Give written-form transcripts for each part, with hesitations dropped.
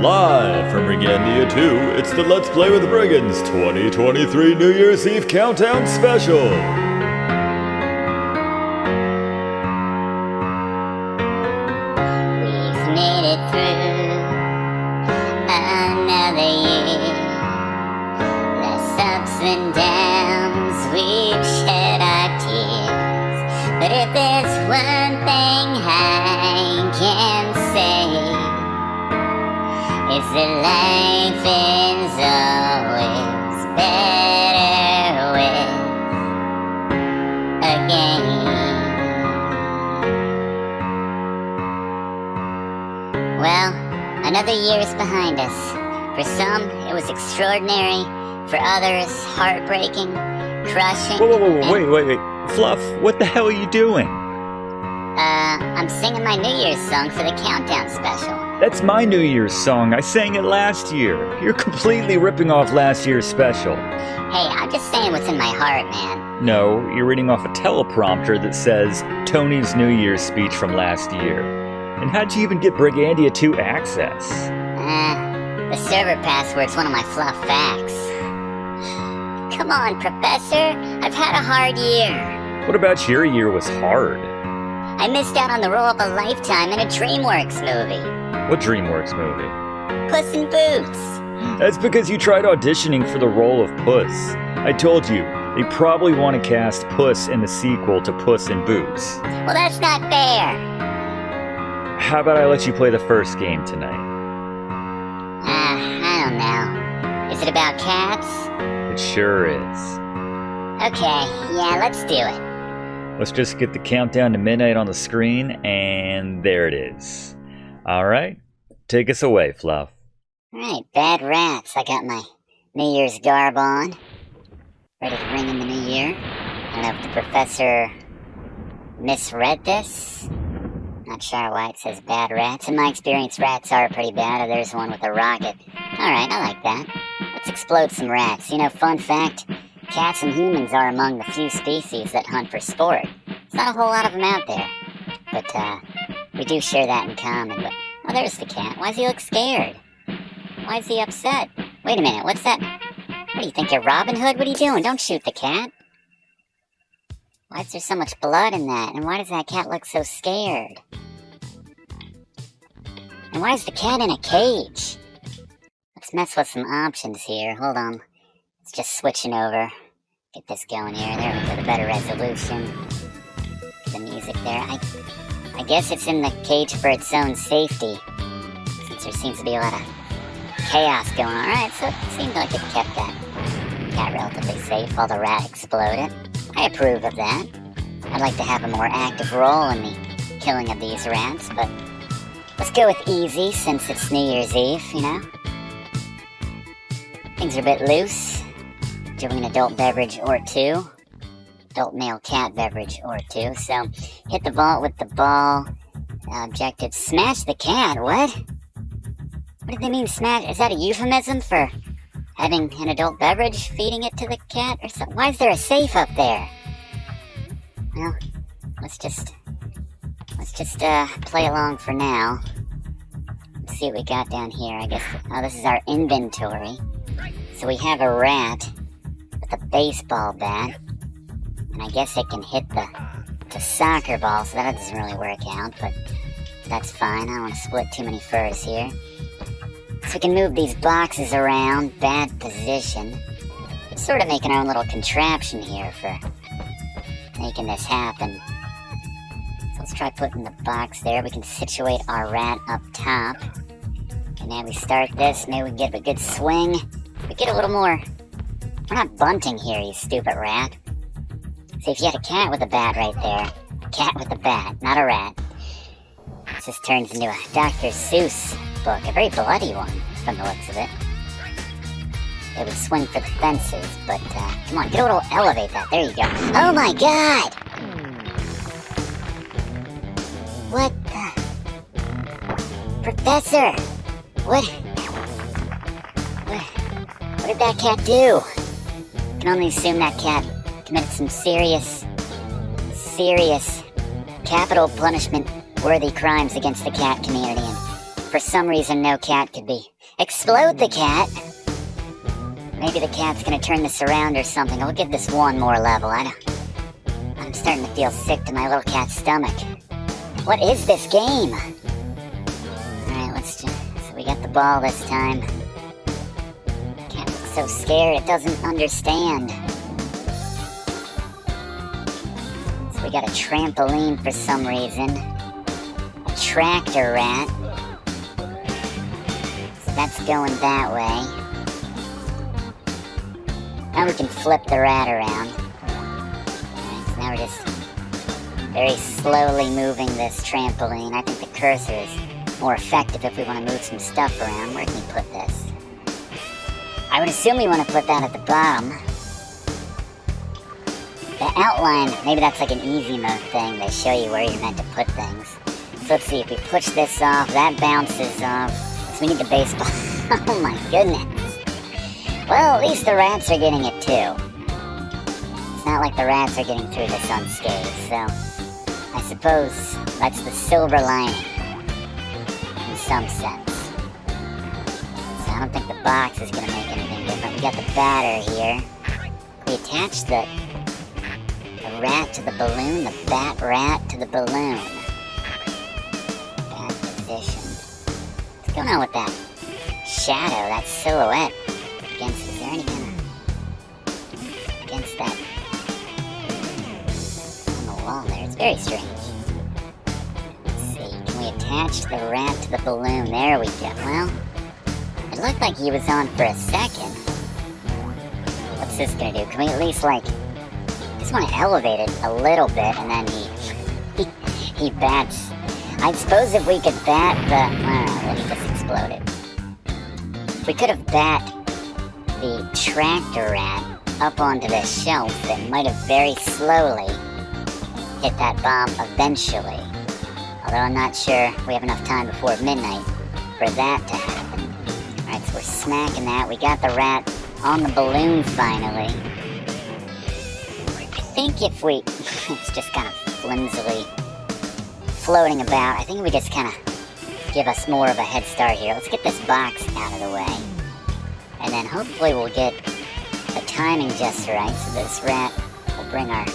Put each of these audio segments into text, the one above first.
Live from Brigands 2, it's the Let's Play with Brigands 2023 New Year's Eve Countdown Special! We've made it through another year. Less ups and downs, we've shed our tears. But if there's one thing I can say, it's that life is always better with a game. Well, another year is behind us. For some, it was extraordinary. For others, heartbreaking, crushing. Whoa, wait. Fluff, what the hell are you doing? I'm singing my New Year's song for the Countdown Special. That's my New Year's song. I sang it last year. You're completely ripping off last year's special. Hey, I'm just saying what's in my heart, man. No, you're reading off a teleprompter that says Tony's New Year's speech from last year. And how'd you even get Brigands 2 access? The server password's one of my fluff facts. Come on, Professor. I've had a hard year. What about your year was hard? I missed out on the role of a lifetime in a DreamWorks movie. What DreamWorks movie? Puss in Boots. That's because you tried auditioning for the role of Puss. I told you, they probably want to cast Puss in the sequel to Puss in Boots. Well, that's not fair. How about I let you play the first game tonight? I don't know. Is it about cats? It sure is. Okay, yeah, let's do it. Let's just get the countdown to midnight on the screen, and there it is. Alright, take us away, Fluff. Alright, bad rats. I got my New Year's garb on. Ready to ring in the new year. I don't know if the professor misread this. Not sure why it says bad rats. In my experience, rats are pretty bad. There's one with a rocket. Alright, I like that. Let's explode some rats. You know, fun fact, cats and humans are among the few species that hunt for sport. There's not a whole lot of them out there. But, we do share that in common. But, oh, there's the cat. Why does he look scared? Why is he upset? Wait a minute, what's that? What do you think, you're Robin Hood? What are you doing? Don't shoot the cat. Why is there so much blood in that? And why does that cat look so scared? And why is the cat in a cage? Let's mess with some options here. Hold on. It's just switching over. Get this going here. There we go, the better resolution. The music there. I guess it's in the cage for its own safety, since there seems to be a lot of chaos going on. Alright, so it seemed like it kept that cat relatively safe while the rat exploded. I approve of that. I'd like to have a more active role in the killing of these rats, but let's go with easy since it's New Year's Eve, you know? Things are a bit loose. Drinking an adult beverage or two. Adult male cat beverage or two. So, hit the vault with the ball. Objective, smash the cat. What? What do they mean smash? Is that a euphemism for having an adult beverage, feeding it to the cat or something? Why is there a safe up there? Well, let's just play along for now. Let's see what we got down here. I guess, oh, this is our inventory. So we have a rat with a baseball bat, and I guess it can hit the soccer ball, so that doesn't really work out, but that's fine. I don't want to split too many furs here. So we can move these boxes around, bad position. We're sort of making our own little contraption here for making this happen. So let's try putting the box there. We can situate our rat up top. And now we start this, maybe we can get a good swing. We get a little more. We're not bunting here, you stupid rat. See, if you had a cat with a bat right there. A cat with a bat, not a rat. This turns into a Dr. Seuss book, a very bloody one, from the looks of it. It would swing for the fences, but, come on, get a little elevate that. There you go. Oh my god! What the? Professor! What did that cat do? I can only assume that cat committed some serious capital punishment worthy crimes against the cat community, and for some reason no cat could be explode the cat. Maybe the cat's gonna turn this around or something. I'll give this one more level. I'm starting to feel sick to my little cat's stomach. What is this game? Alright, let's just... So we got the ball this time. Cat looks so scared, it doesn't understand. So we got a trampoline for some reason. A tractor rat. So that's going that way. Now we can flip the rat around. Alright, so now we're just very slowly moving this trampoline. I think the cursor is more effective if we want to move some stuff around. Where can we put this? I would assume we want to put that at the bottom. The outline, maybe that's like an easy mode thing. They show you where you're meant to put things. So let's see, if we push this off, that bounces off. So we need the baseball. Oh my goodness. Well, at least the rats are getting it too. It's not like the rats are getting through this unscathed, so I suppose that's the silver lining in some sense. So I don't think the box is going to make anything different. We got the batter here. We attach the rat to the balloon, the bat rat to the balloon. Bad position. What's going on with that shadow, that silhouette? Is there anything against that on the wall there? It's very strange. Let's see, can we attach the rat to the balloon? There we go. Well, it looked like he was on for a second. What's this gonna do? Can we at least just want to elevate it a little bit and then he bats. I suppose if we could bat let me just explode it. If we could have bat the tractor rat up onto this shelf, that might have very slowly hit that bomb eventually. Although I'm not sure we have enough time before midnight for that to happen. Alright, so we're smacking that. We got the rat on the balloon finally. I think if we... it's just kind of flimsily floating about. I think we just kind of give us more of a head start here. Let's get this box out of the way. And then hopefully we'll get the timing just right, so this rat will bring our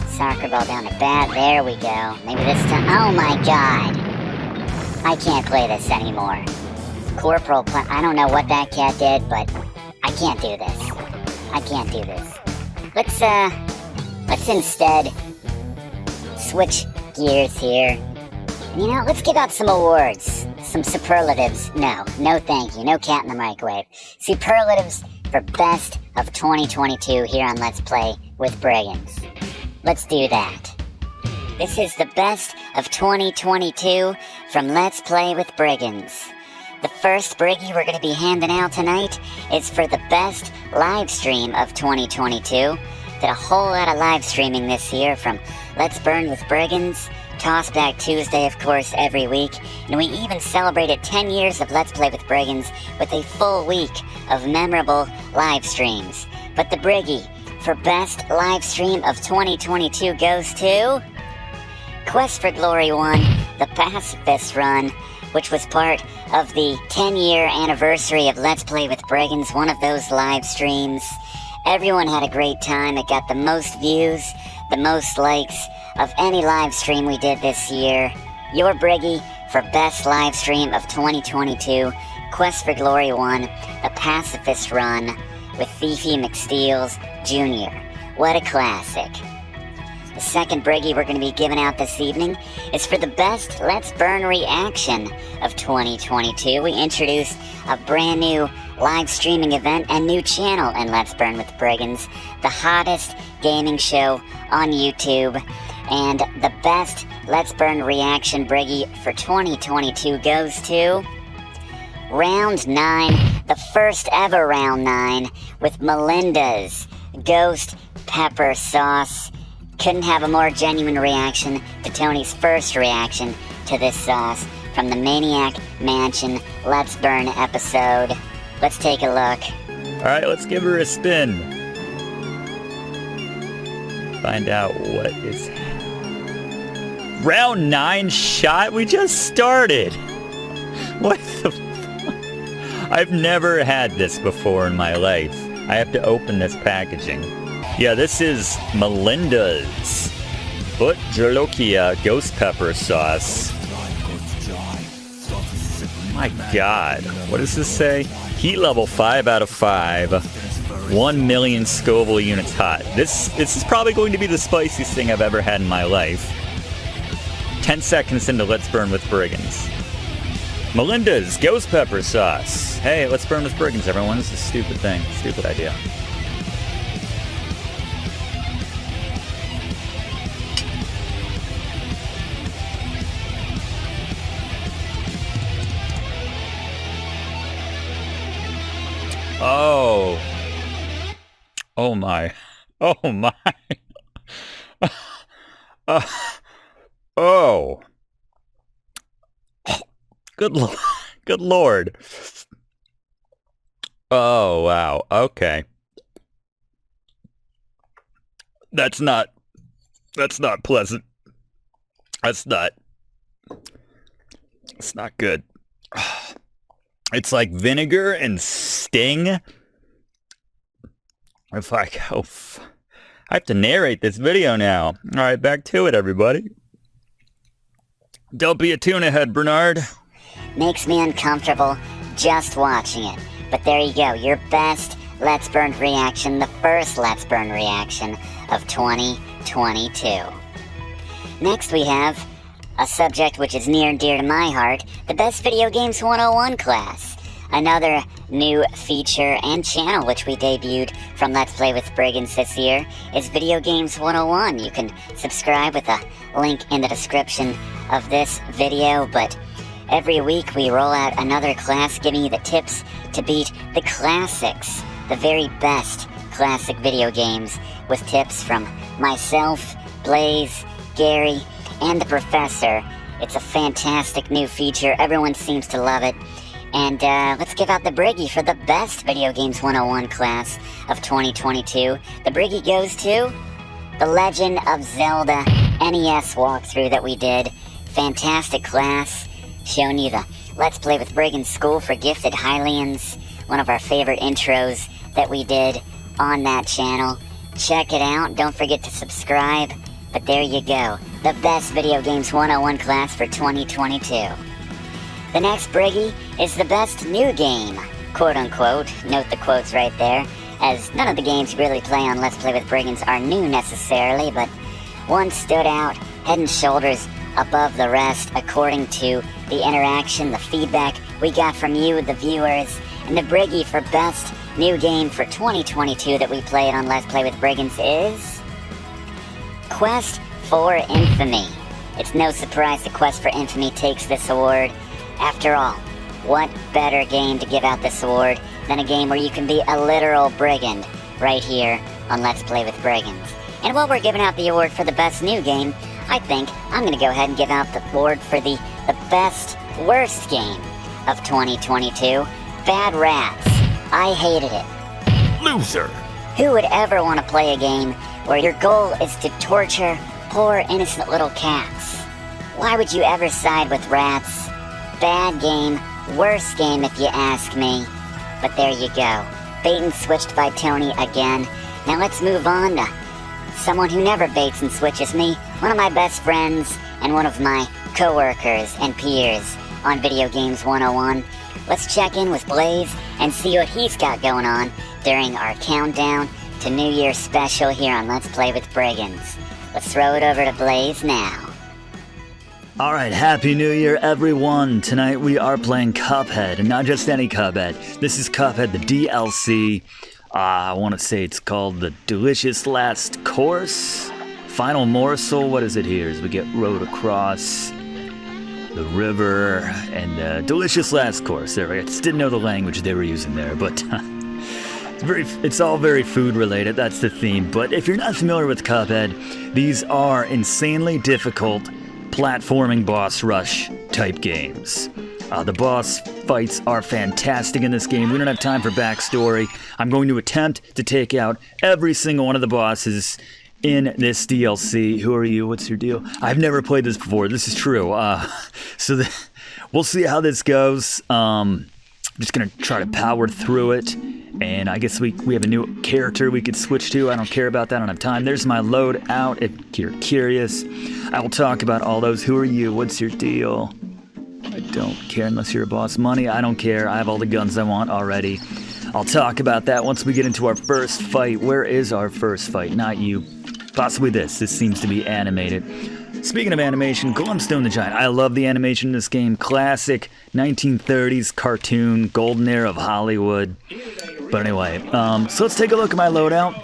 soccer ball down to bat. There we go. Maybe this time... Oh my god! I can't play this anymore. Corporal... I don't know what that cat did, but I can't do this. I can't do this. Let's instead switch gears here. You know, let's give out some awards. Some superlatives. No thank you. No cat in the microwave. Superlatives for best of 2022 here on Let's Play with Brigands. Let's do that. This is the best of 2022 from Let's Play with Brigands. The first Briggy we're going to be handing out tonight is for the best live stream of 2022. Did a whole lot of live streaming this year from Let's Burn with Brigands, Tossback Tuesday, of course, every week, and we even celebrated 10 years of Let's Play with Brigands with a full week of memorable live streams. But the Briggy for best live stream of 2022 goes to Quest for Glory 1, the Pacifist Run, which was part of the 10-year anniversary of Let's Play with Brigands, one of those live streams. Everyone had a great time. It got the most views, the most likes of any live stream we did this year. Your Briggy for best live stream of 2022, Quest for Glory 1, the Pacifist Run with Fifi McSteels Jr. What a classic. The second Briggy we're going to be giving out this evening is for the best Let's Burn reaction of 2022. We introduced a brand new live streaming event and new channel in Let's Burn with Brigands, the hottest gaming show on YouTube. And the best Let's Burn reaction Briggy for 2022 goes to Round 9, the first ever Round 9 with Melinda's Ghost Pepper Sauce. Couldn't have a more genuine reaction to Tony's first reaction to this sauce from the Maniac Mansion Let's Burn episode. Let's take a look. Alright, let's give her a spin. Find out what is... Round 9 shot? We just started. What the fuck? I've never had this before in my life. I have to open this packaging. Yeah, this is Melinda's Butjalokia Ghost Pepper Sauce. My God, what does this say? Heat level 5 out of 5. 1 million Scoville units hot. This is probably going to be the spiciest thing I've ever had in my life. 10 seconds into Let's Burn with Brigands. Melinda's Ghost Pepper Sauce. Hey, let's burn with Brigands, everyone. This is a stupid thing. Stupid idea. Oh. Oh my. Oh my. Oh. Good lord. Good lord. Oh, wow. Okay. That's not pleasant. It's not good. It's like vinegar and sting. If I go, I have to narrate this video now. All right, back to it, everybody. Don't be a tuna head, Bernard. Makes me uncomfortable just watching it. But there you go, your best Let's Burn reaction, the first Let's Burn reaction of 2022. Next we have a subject which is near and dear to my heart, the Best Video Games 101 class. Another new feature and channel which we debuted from Let's Play with Brigands this year is Video Games 101. You can subscribe with a link in the description of this video, but every week we roll out another class giving you the tips to beat the classics, the very best classic video games, with tips from myself, Blaze, Gary, and the Professor. It's a fantastic new feature. Everyone seems to love it. And let's give out the Briggy for the best Video Games 101 class of 2022. The Briggy goes to The Legend of Zelda NES walkthrough that we did. Fantastic class, showing you the Let's Play with Brigands School for Gifted Hylians, one of our favorite intros that we did on that channel. Check it out. Don't forget to subscribe. But there you go, the best Video Games 101 class for 2022. The next Briggy is the best new game, quote unquote. Note the quotes right there, as none of the games you really play on Let's Play with Brigands are new necessarily, but one stood out head and shoulders above the rest according to the interaction, the feedback we got from you, the viewers. And the Briggy for best new game for 2022 that we played on Let's Play with Brigands is Quest for Infamy. It's no surprise that Quest for Infamy takes this award. After all, what better game to give out this award than a game where you can be a literal brigand right here on Let's Play with Brigands. And while we're giving out the award for the best new game, I think I'm going to go ahead and give out the award for the best worst game of 2022, Bad Rats. I hated it. Loser. Who would ever want to play a game where your goal is to torture poor innocent little cats? Why would you ever side with rats? Bad game, worst game if you ask me. But there you go. Bait and switched by Tony again. Now let's move on to someone who never baits and switches me. One of my best friends and one of my co-workers and peers on Video Games 101. Let's check in with Blaze and see what he's got going on during our countdown to New Year's special here on Let's Play with Brigands. Let's throw it over to Blaze now. Alright, Happy New Year, everyone! Tonight we are playing Cuphead, and not just any Cuphead. This is Cuphead, the DLC. I want to say it's called the Delicious Last Course? Final Morsel? What is it here? As we get rowed across the river, and the Delicious Last Course. There, I just didn't know the language they were using there, but it's all very food related, that's the theme. But if you're not familiar with Cuphead, these are insanely difficult platforming boss rush type games. The boss fights are fantastic in this game. We don't have time for backstory. I'm going to attempt to take out every single one of the bosses in this DLC. Who are you? What's your deal? I've never played this before. This is true. We'll see how this goes. just gonna try to power through it. And I guess we have a new character we could switch to. I don't care about that. I don't have time. There's my loadout if you're curious. I will talk about all those. Who are you? What's your deal? I don't care unless you're a boss. Money, I don't care. I have all the guns I want already. I'll talk about that once we get into our first fight. Where is our first fight? Not you. Possibly this. This seems to be animated. Speaking of animation, Glumstone the Giant. I love the animation in this game. Classic 1930s cartoon, golden era of Hollywood. But anyway, so let's take a look at my loadout.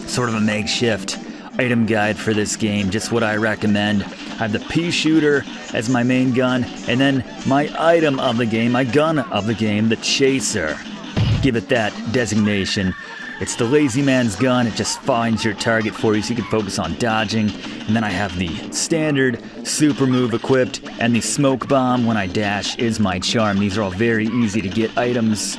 Sort of a makeshift item guide for this game, just what I recommend. I have the pea shooter as my main gun, and then my item of the game, my gun of the game, the chaser. Give it that designation. It's the lazy man's gun. It just finds your target for you so you can focus on dodging. And then I have the standard super move equipped, and the smoke bomb when I dash is my charm. These are all very easy to get items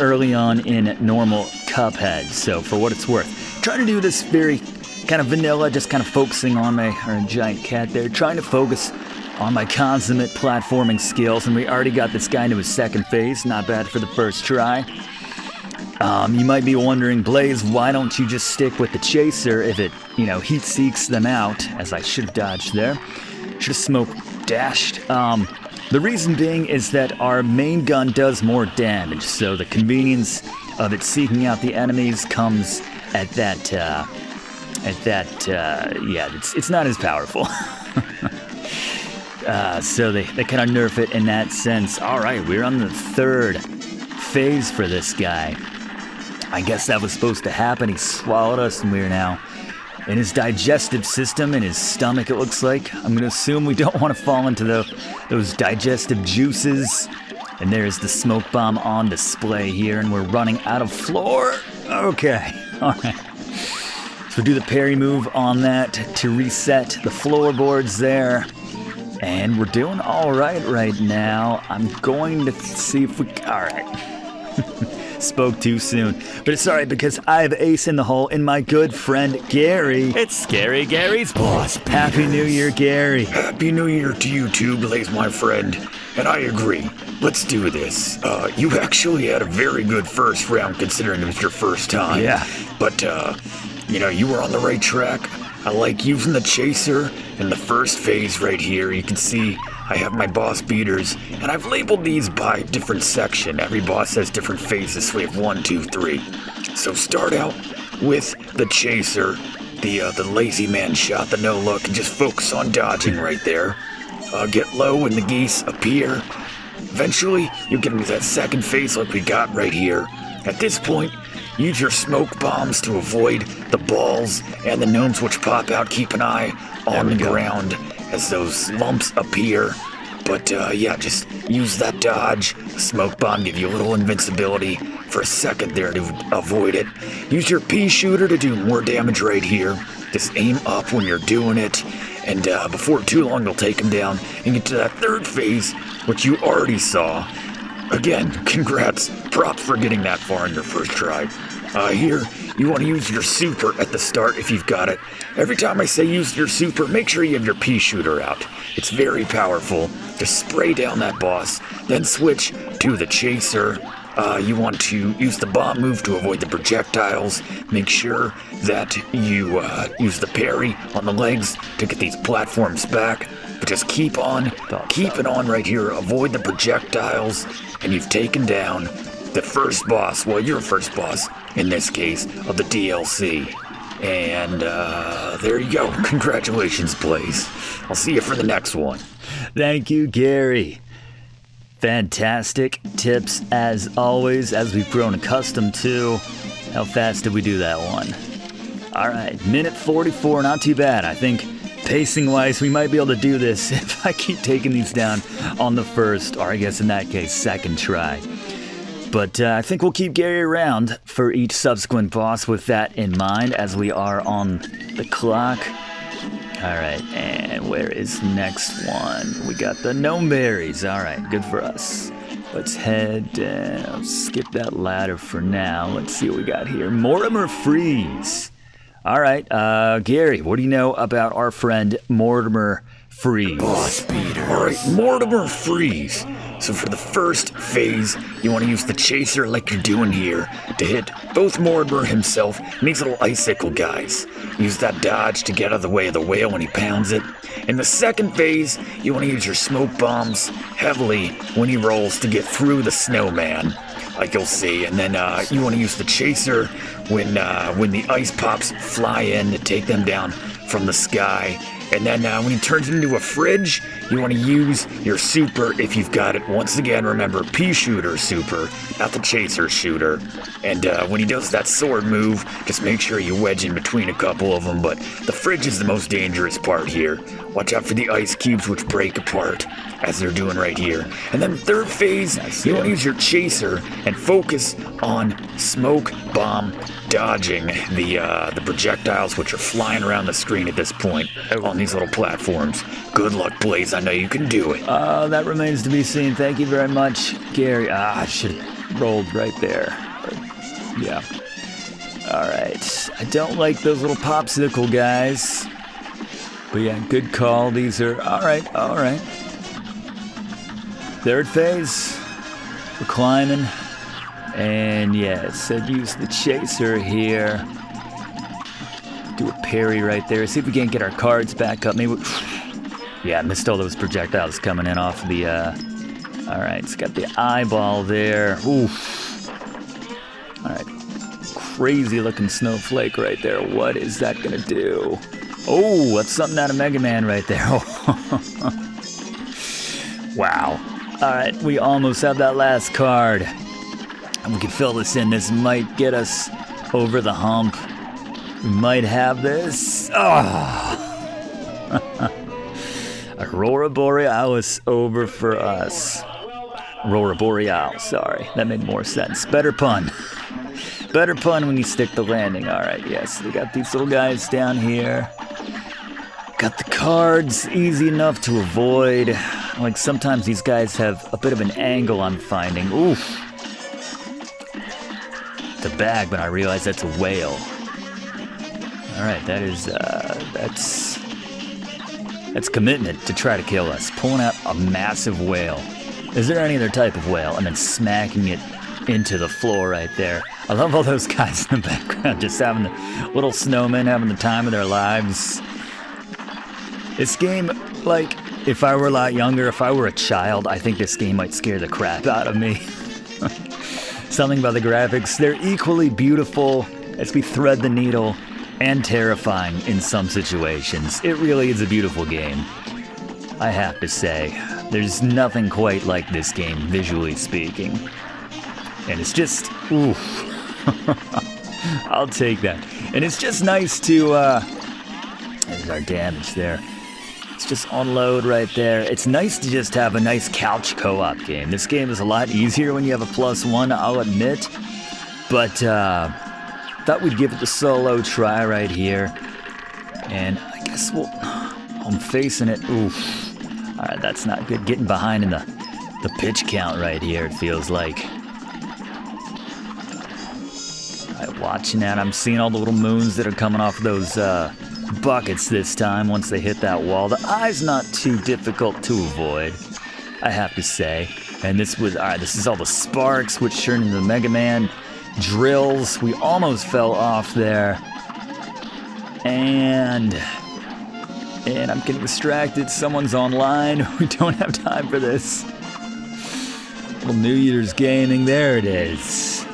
early on in normal Cuphead. So for what it's worth, trying to do this very kind of vanilla, just kind of focusing on my giant cat there, trying to focus on my consummate platforming skills. And we already got this guy into his second phase. Not bad for the first try. You might be wondering, Blaze, why don't you just stick with the chaser if it, heat seeks them out, as I should have dodged there. Should have smoke dashed. The reason being is that our main gun does more damage, so the convenience of it seeking out the enemies comes at that, it's not as powerful. So they kind of nerf it in that sense. All right, we're on the third phase for this guy. I guess that was supposed to happen. He swallowed us, and we're now in his digestive system, in his stomach, it looks like. I'm going to assume we don't want to fall into those digestive juices. And there's the smoke bomb on display here, and we're running out of floor. Okay, all right. So do the parry move on that to reset the floorboards there. And we're doing all right now. I'm going to see if we... All right. Spoke too soon. But it's alright because I have ace in the hole in my good friend Gary. It's Scary Gary's boss. Happy New Year, Gary. Happy New Year to you too, Blaze, my friend. And I agree. Let's do this. You actually had a very good first round considering it was your first time. Yeah. But, you were on the right track. I like using the chaser in the first phase right here. You can see I have my boss beaters, and I've labeled these by different section. Every boss has different phases, so we have 1, 2, 3. So start out with the chaser, the lazy man shot, the no look, and just focus on dodging right there. Get low and the geese appear. Eventually, you get into that second phase like we got right here. At this point, use your smoke bombs to avoid the balls and the gnomes which pop out. Keep an eye on the ground as those lumps appear. But just use that dodge. Smoke bomb give you a little invincibility for a second there to avoid it. Use your pea shooter to do more damage right here. Just aim up when you're doing it. And before too long, you'll take him down and get to that third phase, which you already saw. Again, congrats. Props for getting that far in your first try. Here, you want to use your super at the start if you've got it. Every time I say use your super, make sure you have your pea shooter out. It's very powerful. Just spray down that boss, then switch to the chaser. You want to use the bomb move to avoid the projectiles. Make sure that you use the parry on the legs to get these platforms back. But just keep on, keeping on right here. Avoid the projectiles, and you've taken down the first boss, well, your first boss, in this case, of the DLC. And there you go. Congratulations, Blaze. I'll see you for the next one. Thank you, Gary. Fantastic tips as always, as we've grown accustomed to. How fast did we do that one? All right, minute 44, not too bad. I think pacing-wise, we might be able to do this if I keep taking these down on the first, or I guess in that case, second try. But I think we'll keep Gary around for each subsequent boss with that in mind as we are on the clock. All right, and where is next one? We got the gnome berries. All right, good for us. Let's head down. Skip that ladder for now. Let's see what we got here. Mortimer Freeze. All right, Gary, what do you know about our friend Mortimer freeze. Boss beater. Alright, Mortimer, freeze. So for the first phase, you want to use the chaser like you're doing here to hit both Mortimer himself and these little icicle guys. Use that dodge to get out of the way of the whale when he pounds it. In the second phase, you want to use your smoke bombs heavily when he rolls to get through the snowman, like you'll see. And then you want to use the chaser when the ice pops fly in to take them down from the sky. And then when he turns into a fridge, you want to use your super if you've got it. Once again, remember, pea shooter super, not the chaser shooter. And when he does that sword move, just make sure you wedge in between a couple of them. But the fridge is the most dangerous part here. Watch out for the ice cubes, which break apart, as they're doing right here. And then third phase, you want to use your chaser and focus on smoke bomb dodging the projectiles which are flying around the screen at this point on these little platforms. Good luck, Blaze. I know you can do it. That remains to be seen. Thank you very much, Gary. I should have rolled right there. Yeah. All right. I don't like those little popsicle guys. But yeah, good call. These are... All right. Third phase. We're climbing. And yeah, it said use the chaser here. Do a parry right there. See if we can't get our cards back up. Maybe. Yeah, I missed all those projectiles coming in off the. All right, it's got the eyeball there. Oof. All right, crazy looking snowflake right there. What is that gonna do? Oh, that's something out of Mega Man right there. Wow. All right, we almost have that last card. We can fill this in. This might get us over the hump. We might have this. Aurora Borealis over for us. Aurora Boreal, sorry. That made more sense. Better pun. Better pun when you stick the landing. All right, yes. We got these little guys down here. Got the cards, easy enough to avoid. Like sometimes these guys have a bit of an angle I'm finding. Oof. The bag, but I realize that's a whale. All right, that is that's commitment to try to kill us. Pulling out a massive whale. Is there any other type of whale? And then smacking it into the floor right there. I love all those guys in the background, just having the little snowmen having the time of their lives. This game, like, if I were a lot younger, if I were a child, I think this game might scare the crap out of me. Something about the graphics. They're equally beautiful as we thread the needle and terrifying in some situations. It really is a beautiful game, I have to say. There's nothing quite like this game, visually speaking. And it's just, oof. I'll take that. And it's just nice to, there's our damage there. It's just unload right there. It's nice to just have a nice couch co-op game. This game is a lot easier when you have a +1, I'll admit. But thought we'd give it the solo try right here. And I guess I'm facing it. Oof. All right, that's not good. Getting behind in the pitch count right here, it feels like. All right, watching that. I'm seeing all the little moons that are coming off those buckets this time once they hit that wall. The eye's not too difficult to avoid, I have to say. And this was, all right, this is all the sparks which turned into the Mega Man drills. We almost fell off there. And I'm getting distracted. Someone's online. We don't have time for this. Little New Year's gaming. There it is.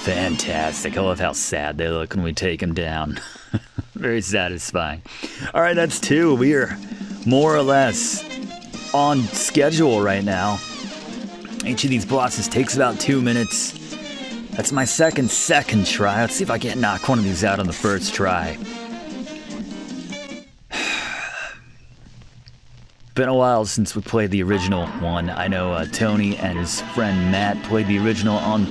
Fantastic. I love how sad they look when we take them down. Very satisfying. All right, that's 2. We are more or less on schedule right now. Each of these bosses takes about 2 minutes. That's my second try. Let's see if I can't knock one of these out on the first try. Been a while since we played the original one. I know Tony and his friend Matt played the original on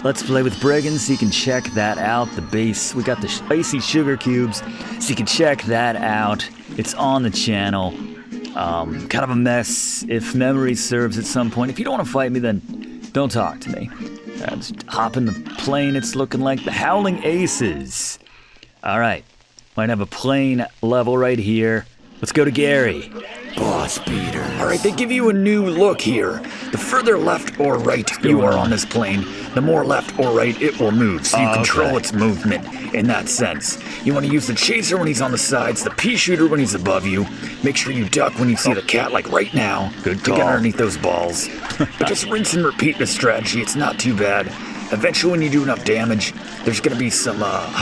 Let's Play with Brigands, so you can check that out. The base, we got the spicy sugar cubes, so you can check that out. It's on the channel. Kind of a mess, if memory serves at some point. If you don't want to fight me, then don't talk to me. Just hop in the plane. It's looking like the Howling Aces. All right, might have a plane level right here. Let's go to Gary. Boss beater. Alright, they give you a new look here. The further left or right you are on this plane, the more left or right it will move, so you control its movement in that sense. You want to use the chaser when he's on the sides, the pea shooter when he's above you. Make sure you duck when you see the cat, like right now. Good to call. get underneath those balls. But just rinse and repeat the strategy, it's not too bad. Eventually, when you do enough damage, there's going to be some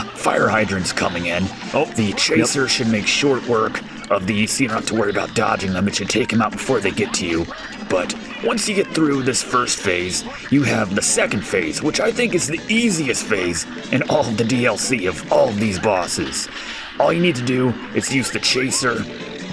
fire hydrants coming in. The chaser should make short work of these, so you don't have to worry about dodging them. It should take them out before they get to you. But once you get through this first phase, you have the second phase, which I think is the easiest phase in all of the DLC of all of these bosses. All you need to do is use the chaser.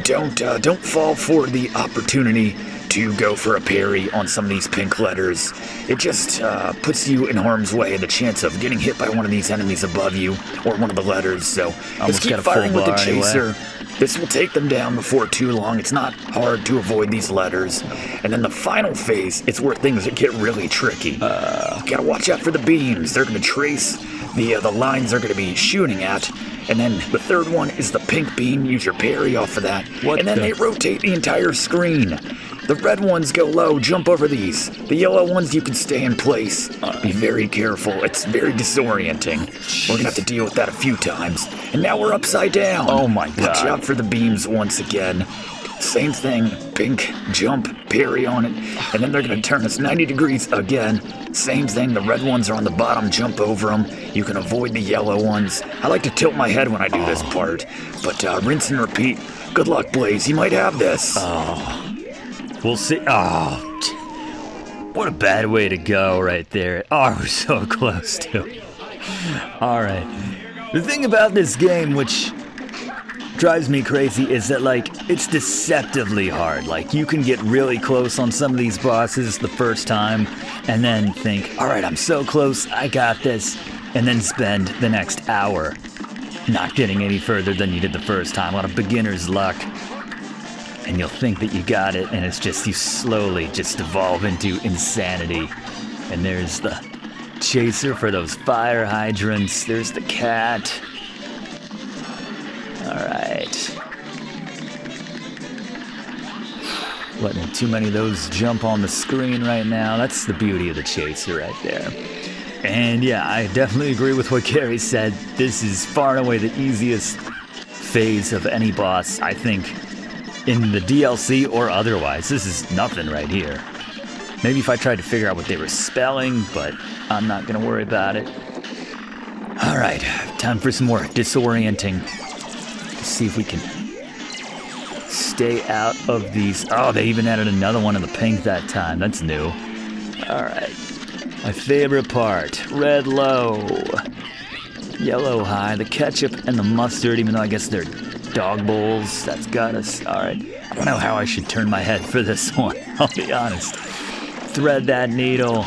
Don't fall for the opportunity to go for a parry on some of these pink letters. It just puts you in harm's way, the chance of getting hit by one of these enemies above you or one of the letters. So just keep firing with the chaser. Anyway. This will take them down before too long. It's not hard to avoid these letters. And then the final phase is where things get really tricky. You gotta watch out for the beams. They're gonna trace the lines they're gonna be shooting at. And then the third one is the pink beam. Use your parry off of that. And then they rotate the entire screen. The red ones go low, jump over these. The yellow ones, you can stay in place. Be very careful, it's very disorienting. We're gonna have to deal with that a few times. And now we're upside down. Oh my god. Watch out for the beams once again. Same thing, pink, jump, parry on it. And then they're gonna turn us 90 degrees again. Same thing, the red ones are on the bottom, jump over them. You can avoid the yellow ones. I like to tilt my head when I do this part. But rinse and repeat. Good luck, Blaze, you might have this. We'll see. Oh, what a bad way to go right there. Oh, we're so close to it. All right. The thing about this game, which drives me crazy, is that, like, it's deceptively hard. Like, you can get really close on some of these bosses the first time and then think, all right, I'm so close, I got this, and then spend the next hour not getting any further than you did the first time. A lot of beginner's luck. And you'll think that you got it, and it's just you slowly just evolve into insanity. And there's the chaser for those fire hydrants. There's the cat. Alright. Letting too many of those jump on the screen right now. That's the beauty of the chaser right there. And yeah, I definitely agree with what Gary said. This is far and away the easiest phase of any boss, I think, in the DLC or otherwise. This is nothing right here. Maybe if I tried to figure out what they were spelling, but I'm not gonna worry about it. Alright, time for some more disorienting. Let's see if we can stay out of these. Oh, they even added another one in the pink that time. That's new. Alright. My favorite part. Red low. Yellow high. The ketchup and the mustard, even though I guess they're dog bowls. That's got us. Alright. I don't know how I should turn my head for this one. I'll be honest. Thread that needle.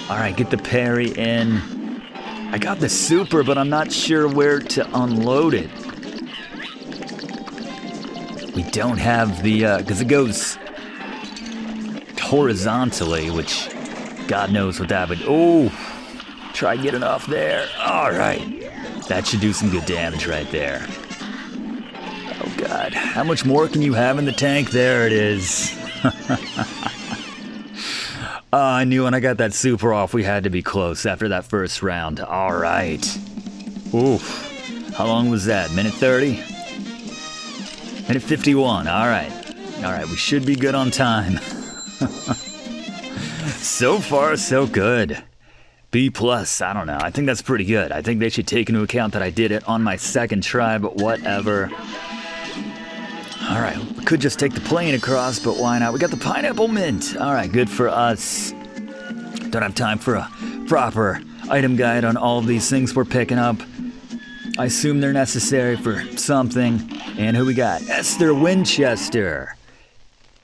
Alright, get the parry in. I got the super, but I'm not sure where to unload it. We don't have the, because it goes horizontally, which God knows what that would. Oh, try getting off there. Alright. That should do some good damage right there. Oh God, how much more can you have in the tank? There it is. Oh, I knew when I got that super off we had to be close after that first round. Alright. Oof. How long was that? Minute 30? Minute 51. Alright. Alright, we should be good on time. So far, so good. B+, I don't know. I think that's pretty good. I think they should take into account that I did it on my second try, but whatever. Alright, we could just take the plane across, but why not? We got the pineapple mint. Alright, good for us. Don't have time for a proper item guide on all of these things we're picking up. I assume they're necessary for something. And who we got? Esther Winchester.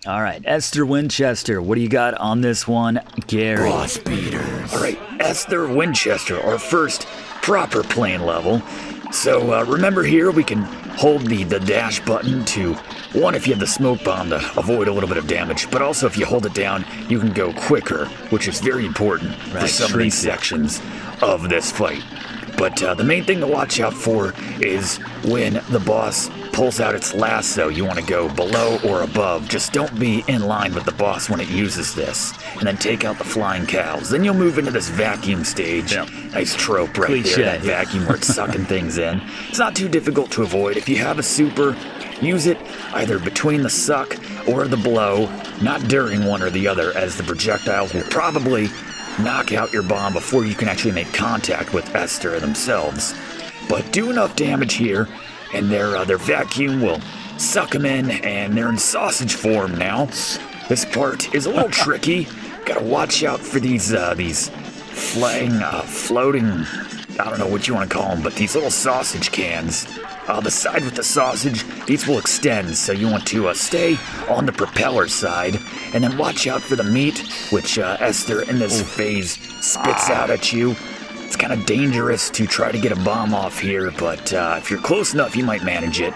Alright, Esther Winchester. What do you got on this one, Gary? Boss beaters. Alright, Esther Winchester, our first proper plane level. So remember here, we can hold the dash button to, one, if you have the smoke bomb to avoid a little bit of damage, but also if you hold it down, you can go quicker, which is very important for some of these sections of this fight. But the main thing to watch out for is when the boss pulls out its lasso, you want to go below or above. Just don't be in line with the boss when it uses this. And then take out the flying cows. Then you'll move into this vacuum stage. Yep. Nice trope right Cliche. there, that vacuum where it's sucking things in. It's not too difficult to avoid. If you have a super, use it either between the suck or the blow, not during one or the other, as the projectiles will probably knock out your bomb before you can actually make contact with Esther themselves. But do enough damage here, and their vacuum will suck them in, and they're in sausage form now. This part is a little tricky. Gotta watch out for these floating, I don't know what you want to call them, but these little sausage cans. The side with the sausage, these will extend, so you want to stay on the propeller side, and then watch out for the meat, which Esther in this phase spits out at you. It's kind of dangerous to try to get a bomb off here, but if you're close enough, you might manage it.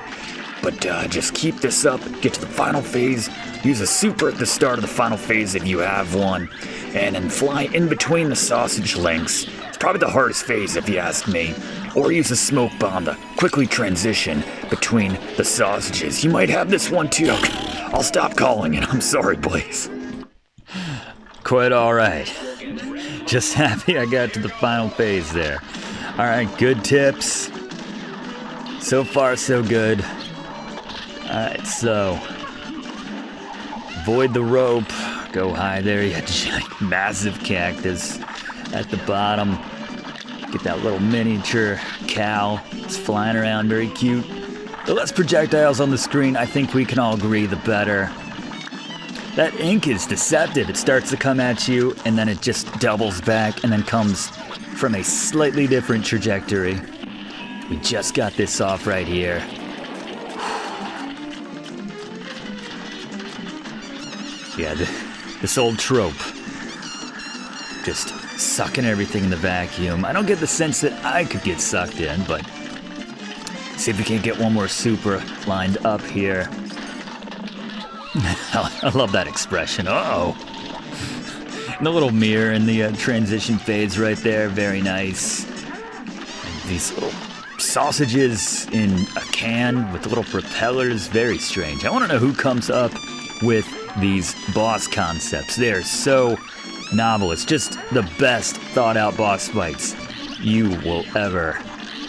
But just keep this up, get to the final phase, use a super at the start of the final phase if you have one, and then fly in between the sausage links. It's probably the hardest phase if you ask me. Or use a smoke bomb to quickly transition between the sausages. You might have this one too. I'll stop calling it. I'm sorry, Blaze. Quite all right. Just happy I got to the final phase there. All right, good tips. So far, so good. All right, so avoid the rope. Go high there. You got giant, massive cactus at the bottom. Get that little miniature cow. It's flying around, very cute. The less projectiles on the screen, I think we can all agree, the better. That ink is deceptive. It starts to come at you, and then it just doubles back, and then comes from a slightly different trajectory. We just got this off right here. Yeah, this old trope. Just sucking everything in the vacuum. I don't get the sense that I could get sucked in, but see if we can get one more super lined up here. I love that expression. Uh-oh. And the little mirror in the transition phase right there. Very nice. And these little sausages in a can with little propellers. Very strange. I want to know who comes up with these boss concepts. They're so novel. It's just the best thought out boss fights you will ever.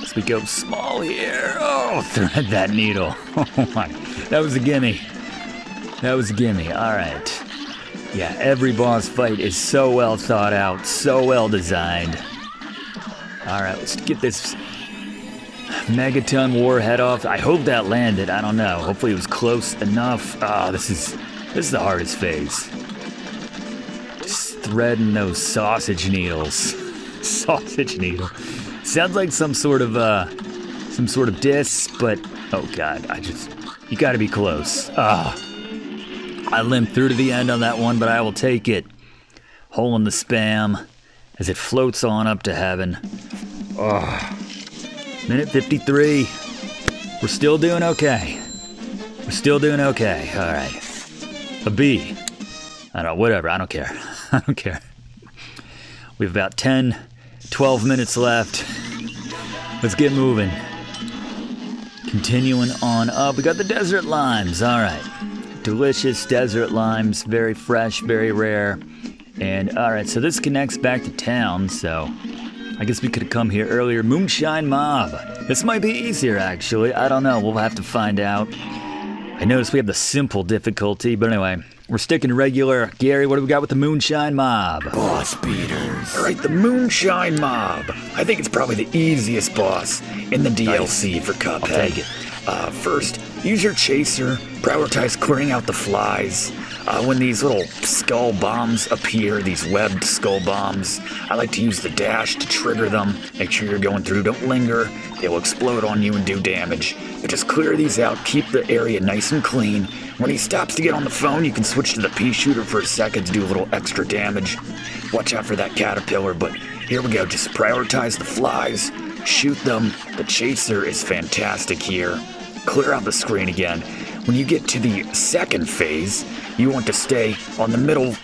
As we go small here. Oh, thread that needle. Oh my. That was a gimme. That was a gimme. Alright. Yeah, every boss fight is so well thought out, so well designed. Alright, let's get this megaton warhead off. I hope that landed. I don't know. Hopefully it was close enough. This is the hardest phase. Threading those sausage needles. Sausage needle. Sounds like some sort of disc, but oh god, you gotta be close. I limped through to the end on that one, but I will take it. Hole in the spam as it floats on up to heaven. Minute 53. We're still doing okay. We're still doing okay. All right. A B. I don't know, whatever. I don't care. I don't care. We have about 10, 12 minutes left. Let's get moving. Continuing on up. We got the desert limes. All right. Delicious desert limes. Very fresh, very rare. And all right, so this connects back to town, so I guess we could have come here earlier. Moonshine Mob. This might be easier, actually. I don't know. We'll have to find out. I noticed we have the simple difficulty, but anyway, we're sticking regular. Gary, what do we got with the Moonshine Mob? Boss beaters. All right, the Moonshine Mob. I think it's probably the easiest boss in the DLC for Cuphead. I'll take it. First, use your chaser. Prioritize clearing out the flies. When these little skull bombs appear, these webbed skull bombs, I like to use the dash to trigger them. Make sure you're going through. Don't linger. They will explode on you and do damage. But just clear these out. Keep the area nice and clean. When he stops to get on the phone, you can switch to the pea shooter for a second to do a little extra damage. Watch out for that caterpillar, but here we go. Just prioritize the flies. Shoot them. The chaser is fantastic here. Clear out the screen again. When you get to the second phase, you want to stay on the middle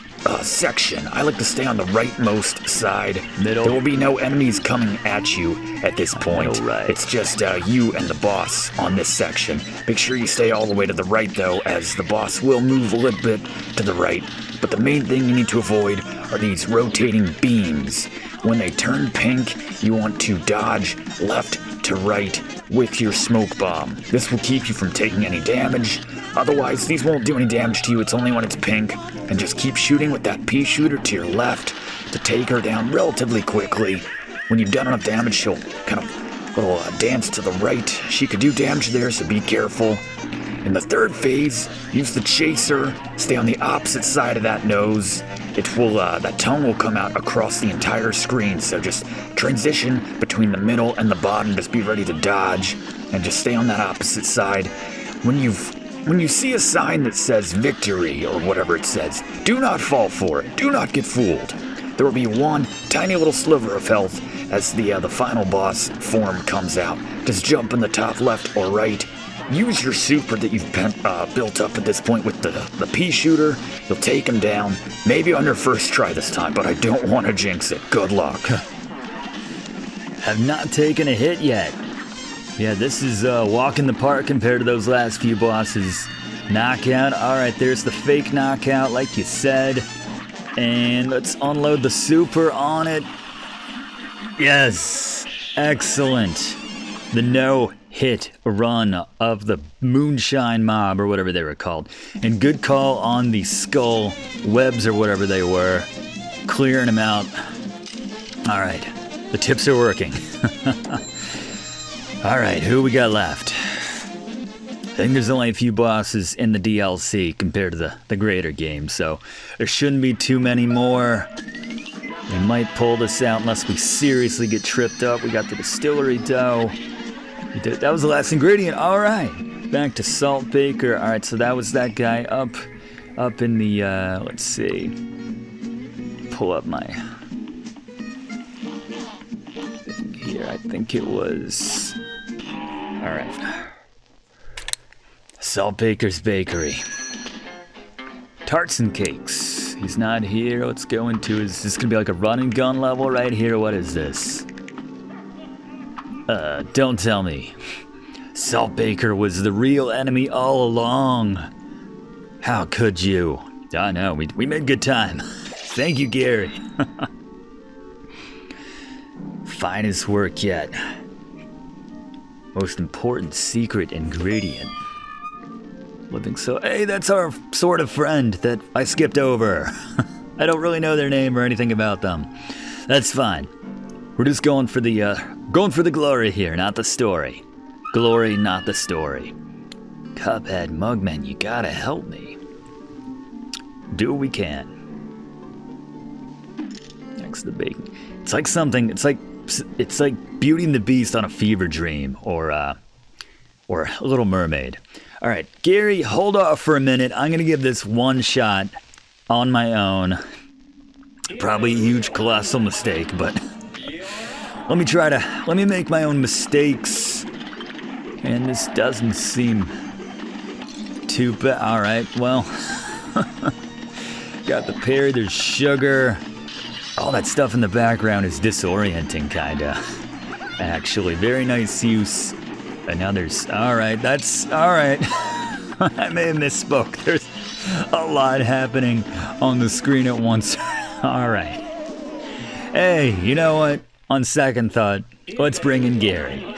section. I like to stay on the rightmost side. Middle. There will be no enemies coming at you at this point. Middle right. It's just you and the boss on this section. Make sure you stay all the way to the right, though, as the boss will move a little bit to the right. But the main thing you need to avoid are these rotating beams. When they turn pink, you want to dodge left to right with your smoke bomb. This will keep you from taking any damage. Otherwise, these won't do any damage to you. It's only when it's pink. And just keep shooting with that pea shooter to your left to take her down relatively quickly. When you've done enough damage, she'll kind of little dance to the right. She could do damage there, so be careful. In the third phase, use the chaser. Stay on the opposite side of that nose. It will, that tongue will come out across the entire screen, so just transition between the middle and the bottom. Just be ready to dodge, and just stay on that opposite side. When you see a sign that says victory, or whatever it says, do not fall for it. Do not get fooled. There will be one tiny little sliver of health as the final boss form comes out. Just jump in the top left or right. Use your super that you've built up at this point with the pea shooter. You'll take him down. Maybe on your first try this time, but I don't want to jinx it. Good luck. Have not taken a hit yet. Yeah, this is a walk in the park compared to those last few bosses. Knockout. All right, there's the fake knockout, like you said. And let's unload the super on it. Yes, excellent. The no-hit run of the Moonshine Mob, or whatever they were called. And good call on the skull webs, or whatever they were. Clearing them out. All right, the tips are working. All right, who we got left? I think there's only a few bosses in the DLC compared to the greater game, so there shouldn't be too many more. We might pull this out unless we seriously get tripped up. We got the distillery dough. That was the last ingredient. All right, back to Salt Baker. All right, so that was that guy up in the, let's see. Pull up my thing here. I think it was, all right. Salt Baker's Bakery. Tarts and cakes. He's not here. Let's go into, is this gonna be like a run and gun level right here? What is this? Don't tell me. Salt Baker was the real enemy all along. How could you? I know, we made good time. Thank you, Gary. Finest work yet. Most important secret ingredient. Living so... Hey, that's our sort of friend that I skipped over. I don't really know their name or anything about them. That's fine. We're just going for the glory here, not the story. Glory, not the story. Cuphead, Mugman, you gotta help me. Do what we can. Next to the baking. It's like something, it's like Beauty and the Beast on a fever dream, or Little Mermaid. All right, Gary, hold off for a minute. I'm gonna give this one shot on my own. Probably a huge, colossal mistake, but let me make my own mistakes. And this doesn't seem too bad. All right, well, got the pear, there's sugar. All that stuff in the background is disorienting, kinda. Actually, very nice use. And now there's, all right, that's, all right. I may have misspoke. There's a lot happening on the screen at once. All right. Hey, you know what? On second thought, let's bring in Gary.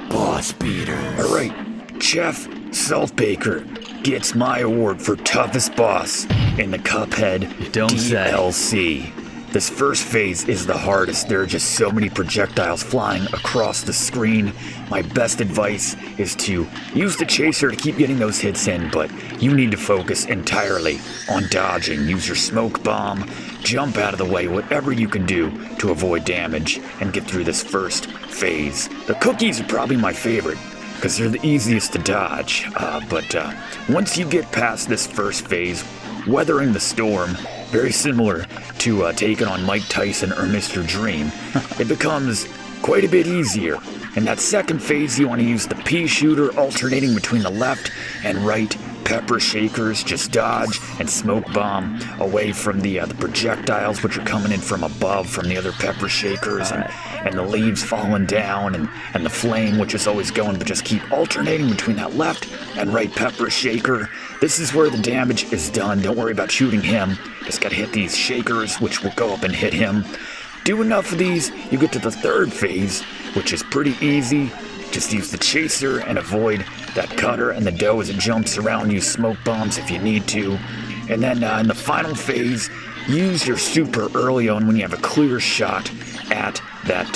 Boss beater. All right, Chef Salt Baker gets my award for toughest boss in the Cuphead You don't say. DLC. This first phase is the hardest. There are just so many projectiles flying across the screen. My best advice is to use the chaser to keep getting those hits in, but you need to focus entirely on dodging. Use your smoke bomb, jump out of the way, whatever you can do to avoid damage and get through this first phase. The cookies are probably my favorite because they're the easiest to dodge, but once you get past this first phase, weathering the storm, very similar to taking on Mike Tyson or Mr. Dream, it becomes quite a bit easier. In that second phase, you want to use the pea shooter, alternating between the left and right pepper shakers, just dodge and smoke bomb away from the projectiles which are coming in from above from the other pepper shakers, and the leaves falling down, and the flame which is always going, but just keep alternating between that left and right pepper shaker. This is where the damage is done. Don't worry about shooting him. Just gotta hit these shakers, which will go up and hit him. Do enough of these, you get to the third phase, which is pretty easy. Just use the chaser and avoid that cutter and the dough as it jumps around. Use smoke bombs if you need to. And then in the final phase, use your super early on when you have a clear shot at that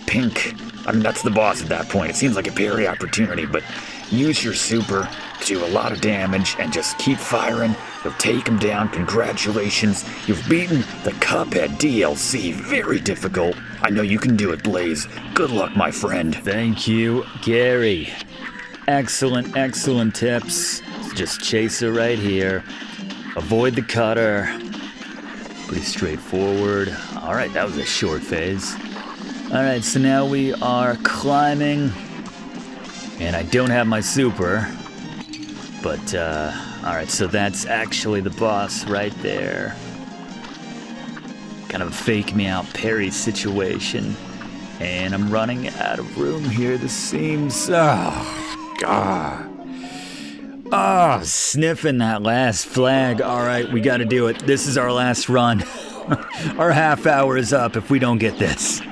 pink. I mean, that's the boss at that point. It seems like a parry opportunity, but use your super to do a lot of damage and just keep firing. You'll take him down. Congratulations. You've beaten the Cuphead DLC. Very difficult. I know you can do it, Blaze. Good luck, my friend. Thank you, Gary. Excellent, excellent tips. Just chaser right here. Avoid the cutter. Pretty straightforward. All right, that was a short phase. All right, so now we are climbing. And I don't have my super. But, all right, so that's actually the boss right there. Kind of a fake me out parry situation. And I'm running out of room here, this seems. Oh, God. Oh, sniffing that last flag. All right, we got to do it. This is our last run. Our half hour is up if we don't get this.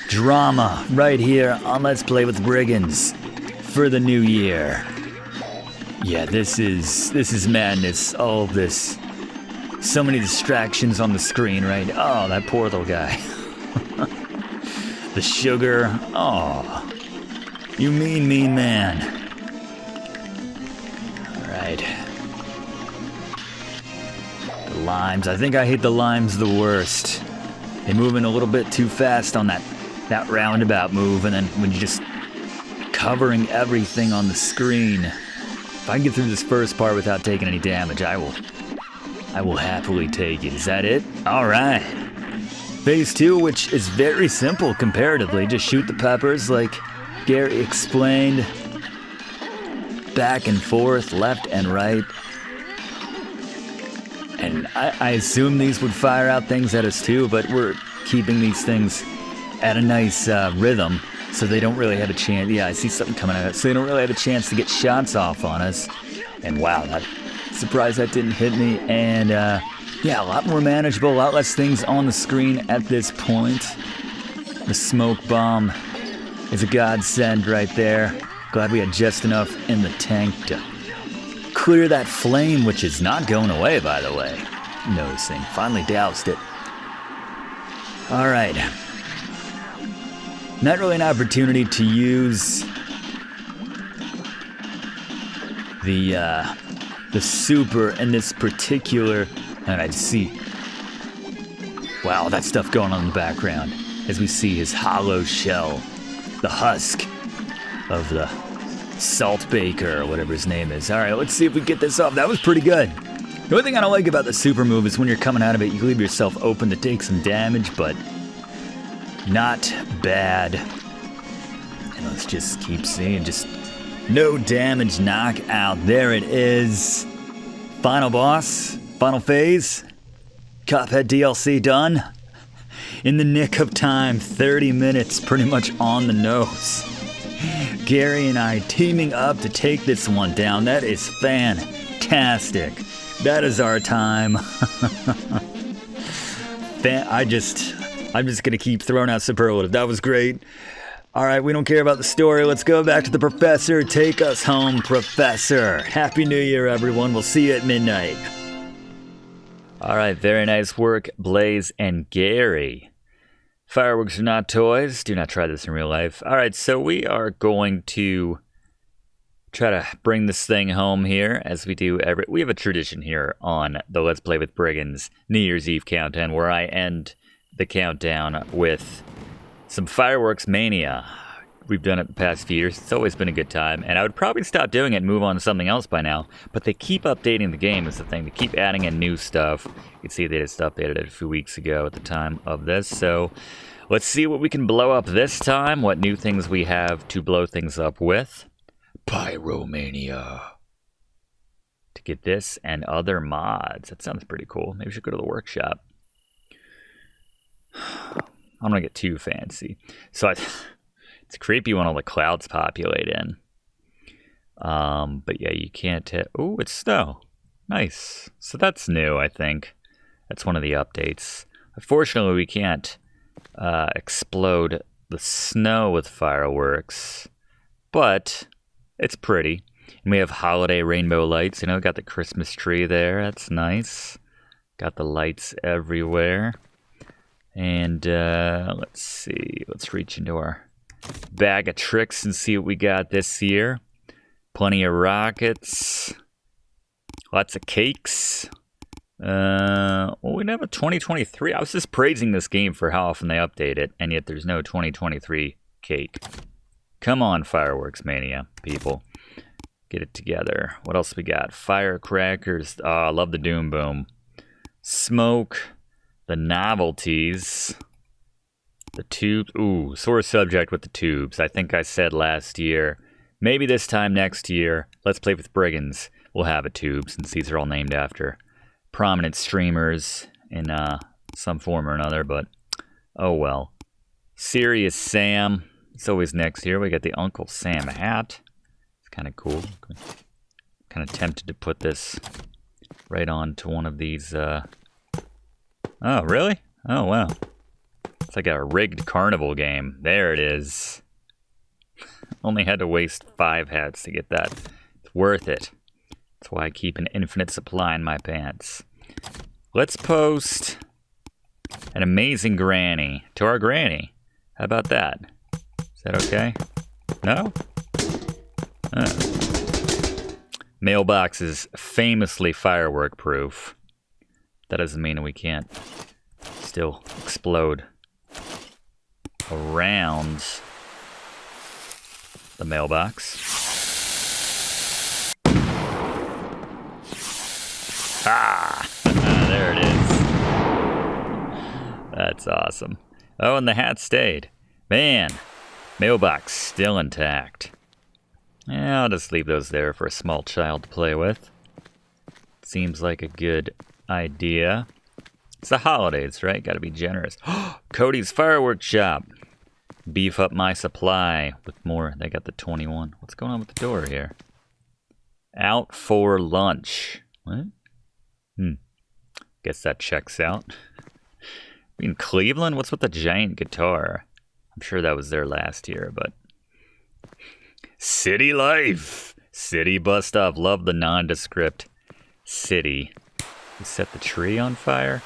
Drama right here on Let's Play with Brigands for the new year. Yeah, this is madness. All of this. So many distractions on the screen, right? Oh, that poor little guy. The sugar. Oh, you mean man. Alright. The limes. I think I hate the limes the worst. They move in a little bit too fast on that roundabout move, and then when you're just covering everything on the screen. If I can get through this first part without taking any damage, I will happily take it. Is that it? Alright. Phase 2, which is very simple comparatively. Just shoot the peppers like Gary explained. Back and forth, left and right. And I assume these would fire out things at us too, but we're keeping these things at a nice rhythm, so they don't really have a chance. Yeah, I see something coming at us. So they don't really have a chance to get shots off on us. And wow, I'm surprised that didn't hit me. And yeah, a lot more manageable, a lot less things on the screen at this point. The smoke bomb is a godsend right there. Glad we had just enough in the tank to clear that flame, which is not going away, by the way. Noticing. Finally doused it. All right. Not really an opportunity to use the super in this particular. And I see. Wow, that stuff going on in the background as we see his hollow shell, the husk of the Salt Baker or whatever his name is. All right, let's see if we get this off. That was pretty good. The only thing I don't like about the super move is when you're coming out of it, you leave yourself open to take some damage, but not bad. And let's just keep seeing, just no damage knockout. There it is. Final boss, final phase. Cuphead DLC done. In the nick of time, 30 minutes, pretty much on the nose. Gary and I teaming up to take this one down. That is fantastic. That is our time. I'm just gonna keep throwing out superlative. That was great. All right, we don't care about the story. Let's go back to the professor. Take us home, Professor. Happy New Year, everyone. We'll see you at midnight. All right, very nice work, Blaze and Gary. Fireworks are not toys. Do not try this in real life. All right, so we are going to try to bring this thing home here as we do every. We have a tradition here on the Let's Play with Brigands New Year's Eve countdown where I end the countdown with some fireworks mania. We've done it the past few years. It's always been a good time, and I would probably stop doing it and move on to something else by now, but they keep updating the game is the thing. They keep adding in new stuff. You can see they just updated it a few weeks ago at the time of this, so let's see what we can blow up this time, what new things we have to blow things up with. Pyromania. To get this and other mods. That sounds pretty cool. Maybe we should go to the workshop. I don't want to get too fancy. So it's creepy when all the clouds populate in. But yeah, you can't hit. Oh, it's snow. Nice. So that's new, I think. That's one of the updates. Unfortunately, we can't explode the snow with fireworks, but it's pretty. And we have holiday rainbow lights. You know, got the Christmas tree there. That's nice. Got the lights everywhere. And let's see. Let's reach into our bag of tricks and see what we got this year. Plenty of rockets. Lots of cakes. Well, we have a 2023. I was just praising this game for how often they update it, and yet there's no 2023 cake. Come on, Fireworks Mania, people. Get it together. What else we got? Firecrackers. Oh, I love the Doom Boom. Smoke. The novelties. The tubes. Ooh, sore subject with the tubes. I think I said last year, maybe this time next year, Let's Play with Brigands, we'll have a tube, since these are all named after prominent streamers in some form or another, but oh well. Serious Sam. It's always next here. We got the Uncle Sam hat. It's kind of cool. Kind of tempted to put this right onto one of these. Oh, really? Oh, wow. It's like a rigged carnival game. There it is. Only had to waste 5 hats to get that. It's worth it. That's why I keep an infinite supply in my pants. Let's post an amazing granny to our granny. How about that? Is that okay? No? Mailbox is famously firework proof. That doesn't mean we can't still explode around the mailbox. Ah! There it is. That's awesome. Oh, and the hat stayed. Man, mailbox still intact. Yeah, I'll just leave those there for a small child to play with. Seems like a good idea. It's the holidays, right? Gotta be generous. Cody's Fireworks Shop. Beef up my supply with more. They got the 21. What's going on with the door here? Out for lunch. What? Guess that checks out. In Cleveland? What's with the giant guitar? I'm sure that was there last year, but... City life! City bust off. Love the nondescript city. You set the tree on fire?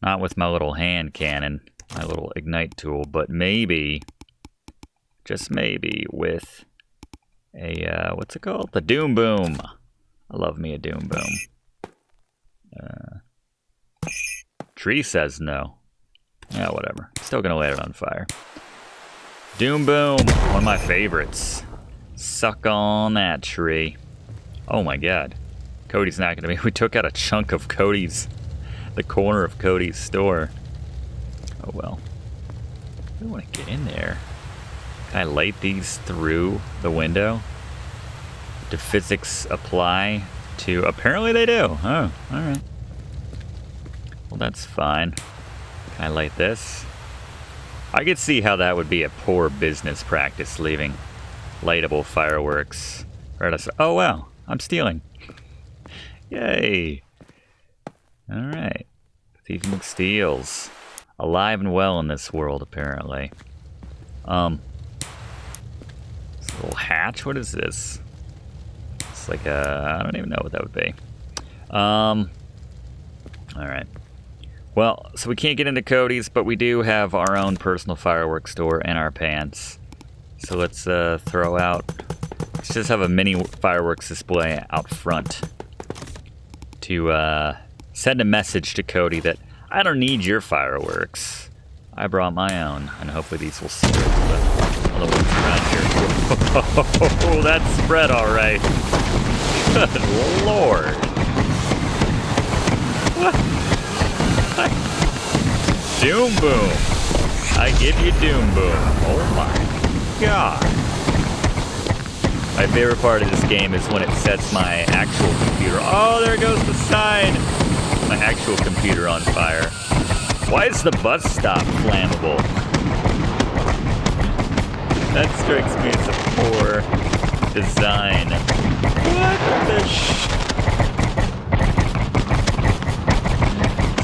Not with my little hand cannon, my little ignite tool, but maybe, just maybe, with a, what's it called? The Doom Boom. I love me a Doom Boom. Tree says no. Yeah, whatever. Still gonna light it on fire. Doom Boom, one of my favorites. Suck on that tree. Oh my god. Cody's not gonna be. We took out a chunk of Cody's, the corner of Cody's store. Oh well. I don't want to get in there. Can I light these through the window? Do physics apply to... Apparently they do. Oh, alright. Well, that's fine. Can I light this? I could see how that would be a poor business practice, leaving lightable fireworks. Oh, wow. I'm stealing. Yay. Alright. Thief McSteals. Alive and well in this world, apparently. This little hatch? What is this? It's like a... I don't even know what that would be. Alright. Well, so we can't get into Cody's, but we do have our own personal fireworks store in our pants. So let's throw out... Let's just have a mini fireworks display out front to send a message to Cody that I don't need your fireworks. I brought my own, and hopefully these will spread to the other ones around here. Oh, that spread all right. Good lord. Doom Boom. I give you Doom Boom. Oh my god. My favorite part of this game is when it sets my actual computer. Oh, there goes the sign. My actual computer on fire. Why is the bus stop flammable? That strikes me as a poor design. What the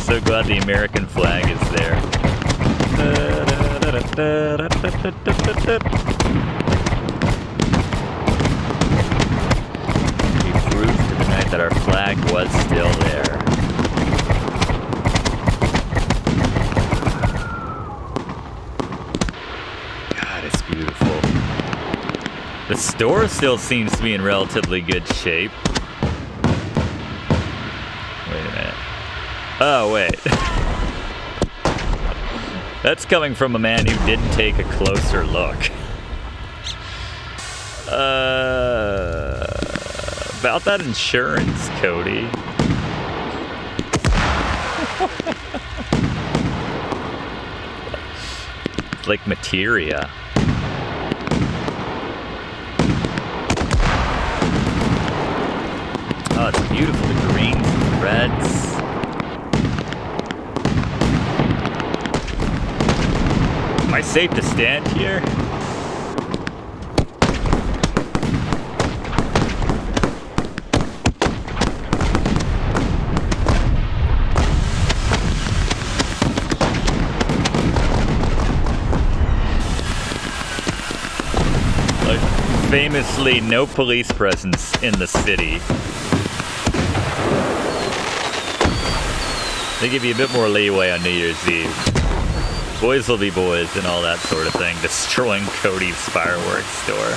So glad the American flag is there. We proved tonight that our flag was still there. God, it's beautiful. The store still seems to be in relatively good shape. Wait a minute. Oh, wait. That's coming from a man who didn't take a closer look. About that insurance, Cody. It's like materia. Oh, it's beautiful. The greens and the reds. Am I safe to stand here? Like, famously, no police presence in the city. They give you a bit more leeway on New Year's Eve. Boys will be boys and all that sort of thing. Destroying Cody's fireworks store.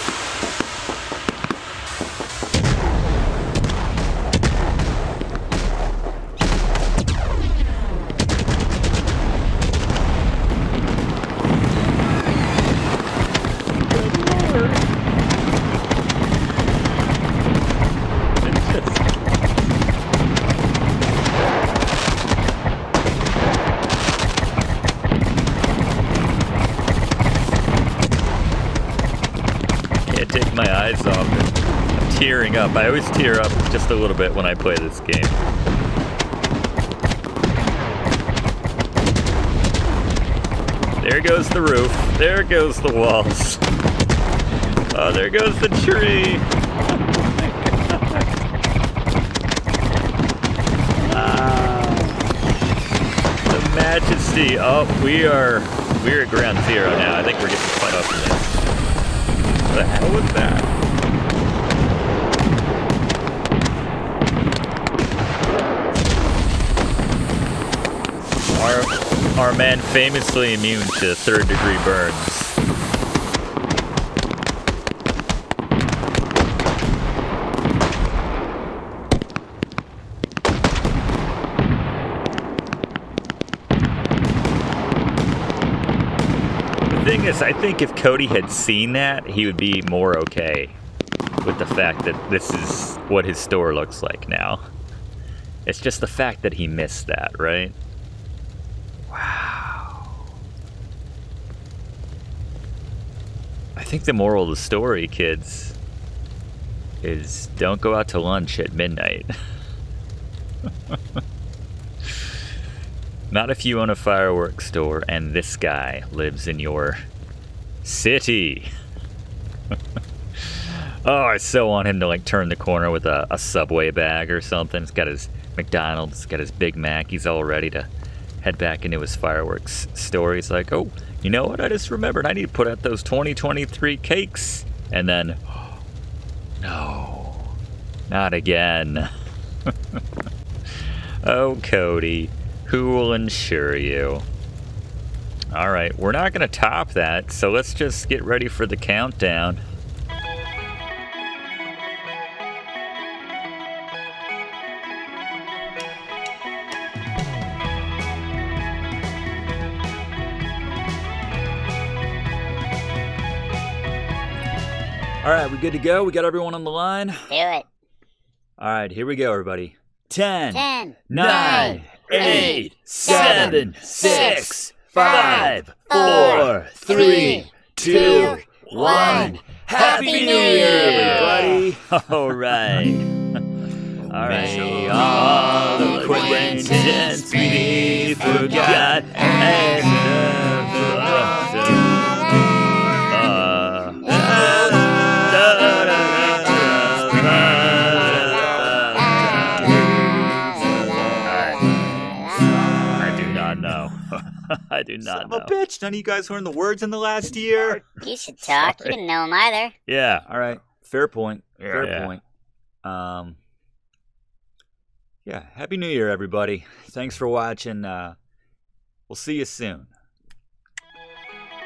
Take my eyes off it. I'm tearing up. I always tear up just a little bit when I play this game. There goes the roof. There goes the walls. Oh, there goes the tree. The majesty. Oh, we're at ground zero now. I think we're getting quite up in this. What the hell was that? Our man famously immune to third-degree burns. The thing is, I think if Cody had seen that, he would be more okay with the fact that this is what his store looks like now. It's just the fact that he missed that, right? Wow. I think the moral of the story, kids, is don't go out to lunch at midnight. Not if you own a fireworks store and this guy lives in your city. Oh, I so want him to like turn the corner with a Subway bag or something. He's got his McDonald's, he's got his Big Mac. He's all ready to head back into his fireworks store. He's like, oh, you know what? I just remembered I need to put out those 2023 cakes. And then, no, not again. Oh, Cody. Who will insure you? All right, we're not going to top that, so let's just get ready for the countdown. All right, we good to go? We got everyone on the line? Do it. All right, here we go, everybody. 10, 10, 9, 8, 7, 6, 5, 4, 3, 2, 1. Happy New Year, everybody! All right. All right. May all acquaintance be forgot and I do not know. I do not Son know. of a bitch! None of you guys learned the words in the last year. You should talk. You didn't know him either. Yeah. All right, fair point. Fair Yeah. point. Yeah. Happy New Year, everybody. Thanks for watching. We'll see you soon.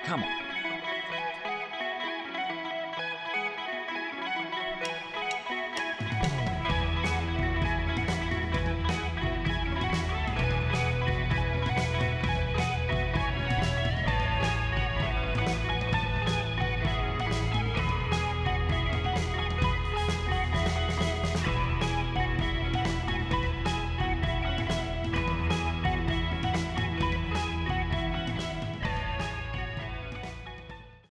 Come on.